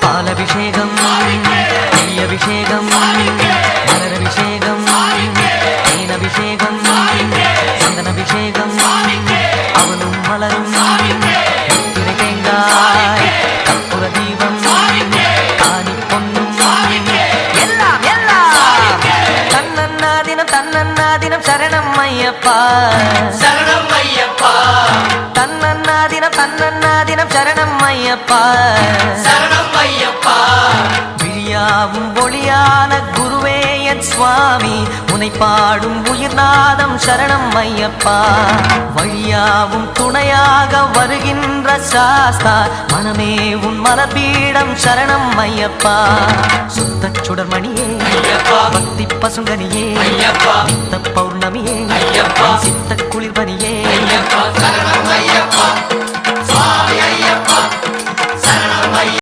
பாலபிஷேகம் நெய்யபிஷேகம் மலரபிஷேகம் தேனபிஷேகம் சந்தனபிஷேகம் அவனும் மலரும் திரை தேங்காய் கற்பூர தீபம் காணி பொன்னும் எல்லாம் எல்லாம் தன்னன்னா தினம் சரணம் ஐயப்பா சரணம் ஐயப்பா தன்னன்னா தினம் சரணம் ஐயப்பா சரணம் ஐயப்பா விழியாவும் ஒளியான குருவே என் சுவாமி உனை பாடும் உயிர்நாதம் சரணம் ஐயப்பா வழியாவும் துணையாக வருகின்ற சாஸ்தா மனமே உன் மலபீடம் சரணம் ஐயப்பா சுத்த சுடர்மணியே பக்தி பசுங்கனியே நித்த பௌர்ணமியே சித்த குளிர்பனியே சரணம் ஐயப்பா